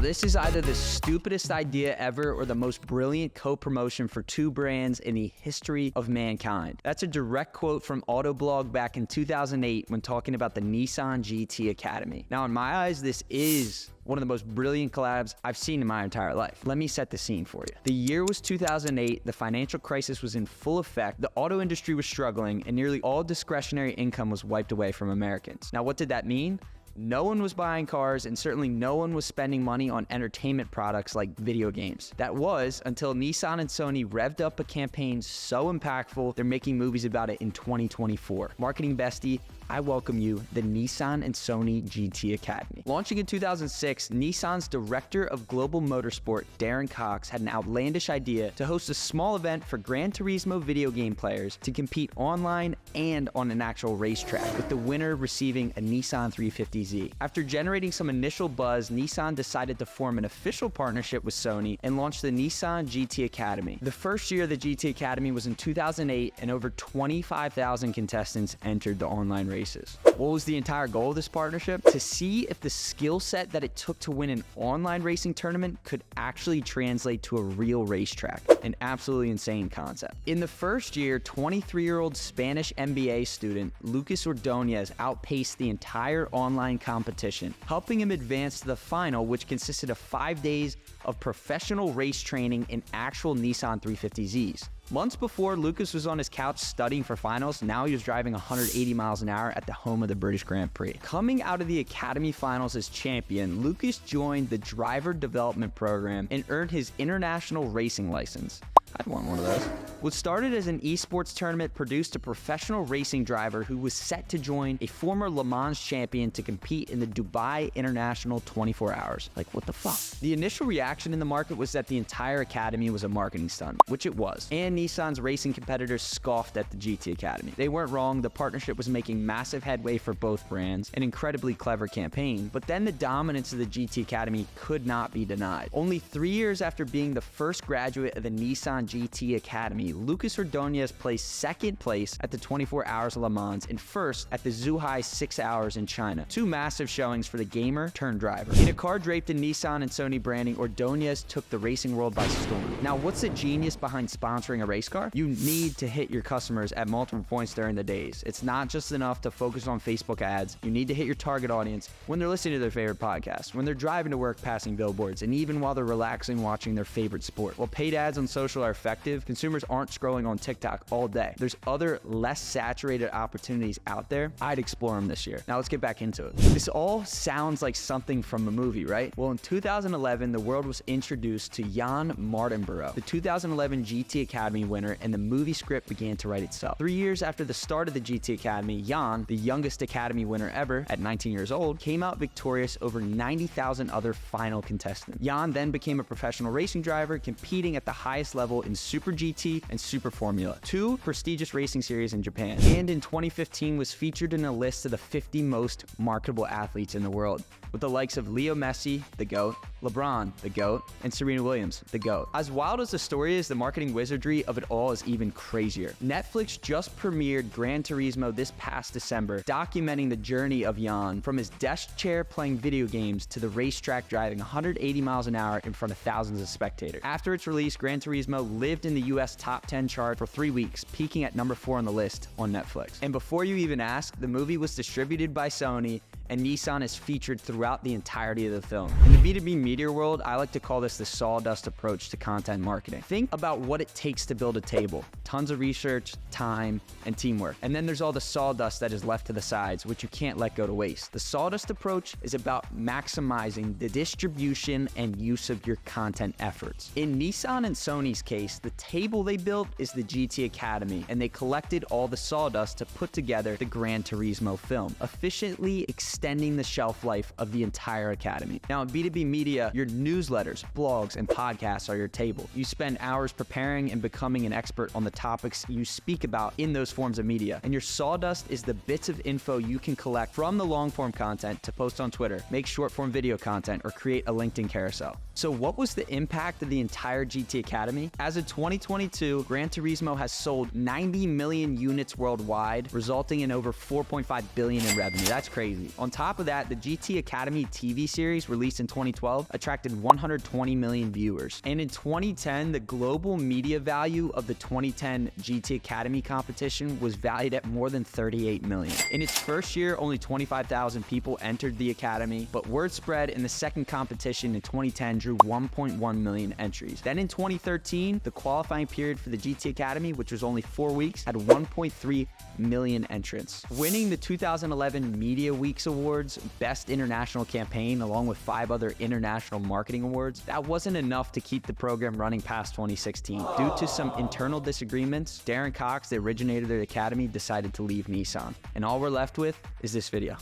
this is either the stupidest idea ever or the most brilliant co-promotion for two brands in the history of mankind. That's a direct quote from Autoblog back in 2008 when talking about the Nissan GT Academy. Now, in my eyes, this is one of the most brilliant collabs I've seen in my entire life. Let me set the scene for you. The year was 2008, the financial crisis was in full effect, the auto industry was struggling, and nearly all discretionary income was wiped away from Americans. Now, what did that mean? No one was buying cars, and certainly no one was spending money on entertainment products like video games. That was until Nissan and Sony revved up a campaign so impactful, they're making movies about it in 2024. Marketing bestie, I welcome you, the Nissan and Sony GT Academy. Launching in 2006, Nissan's director of global motorsport, Darren Cox, had an outlandish idea to host a small event for Gran Turismo video game players to compete online and on an actual racetrack, with the winner receiving a Nissan 350Z. After generating some initial buzz, Nissan decided to form an official partnership with Sony and launch the Nissan GT Academy. The first year of the GT Academy was in 2008, and over 25,000 contestants entered the online races. What was the entire goal of this partnership? To see if the skill set that it took to win an online racing tournament could actually translate to a real racetrack. An absolutely insane concept. In the first year, 23-year-old Spanish MBA student Lucas Ordonez outpaced the entire online competition, helping him advance to the final, which consisted of 5 days of professional race training in actual Nissan 350Zs. Months before, Lucas was on his couch studying for finals. Now he was driving 180 miles an hour at the home of the British Grand Prix. Coming out of the Academy finals as champion, Lucas joined the driver development program and earned his international racing license. I'd want one of those. What started as an esports tournament produced a professional racing driver who was set to join a former Le Mans champion to compete in the Dubai International 24 Hours. Like, what the fuck? The initial reaction in the market was that the entire academy was a marketing stunt, which it was. And Nissan's racing competitors scoffed at the GT Academy. They weren't wrong, the partnership was making massive headway for both brands, an incredibly clever campaign, but then the dominance of the GT Academy could not be denied. Only 3 years after being the first graduate of the Nissan GT Academy, Lucas Ordonez placed second place at the 24 Hours of Le Mans and first at the Zhuhai 6 Hours in China. Two massive showings for the gamer turned driver. In a car draped in Nissan and Sony branding, Ordonez took the racing world by storm. Now, what's the genius behind sponsoring a race car? You need to hit your customers at multiple points during the days. It's not just enough to focus on Facebook ads. You need to hit your target audience when they're listening to their favorite podcast, when they're driving to work passing billboards, and even while they're relaxing watching their favorite sport. While paid ads on social are effective, consumers aren't scrolling on TikTok all day. There's other less saturated opportunities out there. I'd explore them this year. Now let's get back into it. This all sounds like something from a movie, right? Well, in 2011, the world was introduced to Jan Martinborough, the 2011 GT Academy winner, and the movie script began to write itself. 3 years after the start of the GT Academy, Jan, the youngest Academy winner ever at 19 years old, came out victorious over 90,000 other final contestants. Jan then became a professional racing driver, competing at the highest level in Super GT and Super Formula, two prestigious racing series in Japan, and in 2015 was featured in a list of the 50 most marketable athletes in the world, with the likes of Leo Messi, the GOAT, LeBron, the GOAT, and Serena Williams, the GOAT. As wild as the story is, the marketing wizardry of it all is even crazier. Netflix just premiered Gran Turismo this past December, documenting the journey of Jan from his desk chair playing video games to the racetrack driving 180 miles an hour in front of thousands of spectators. After its release, Gran Turismo lived in the US top 10 chart for 3 weeks, peaking at number 4 on the list on Netflix. And before you even ask, the movie was distributed by Sony, and Nissan is featured throughout the entirety of the film. In the B2B media world, I like to call this the sawdust approach to content marketing. Think about what it takes to build a table. Tons of research, time, and teamwork. And then there's all the sawdust that is left to the sides, which you can't let go to waste. The sawdust approach is about maximizing the distribution and use of your content efforts. In Nissan and Sony's case, the table they built is the GT Academy, and they collected all the sawdust to put together the Gran Turismo film, efficiently extending the shelf life of the entire academy. Now, in B2B media, your newsletters, blogs, and podcasts are your table. You spend hours preparing and becoming an expert on the topics you speak about in those forms of media. And your sawdust is the bits of info you can collect from the long-form content to post on Twitter, make short-form video content, or create a LinkedIn carousel. So what was the impact of the entire GT Academy? As of 2022, Gran Turismo has sold 90 million units worldwide, resulting in over $4.5 billion in revenue. That's crazy. On top of that, the GT Academy TV series released in 2012 attracted 120 million viewers. And in 2010, the global media value of the 2010 GT Academy competition was valued at more than 38 million. In its first year, only 25,000 people entered the Academy, but word spread in the second competition in 2010 drew 1.1 million entries. Then in 2013, the qualifying period for the GT Academy, which was only 4 weeks, had 1.3 million entrants. Winning the 2011 Media Weeks Awards Best International Campaign, along with 5 other international marketing awards, that wasn't enough to keep the program running past 2016. Due to some internal disagreements, Darren Cox, the originator of the Academy, decided to leave Nissan. And all we're left with is this video.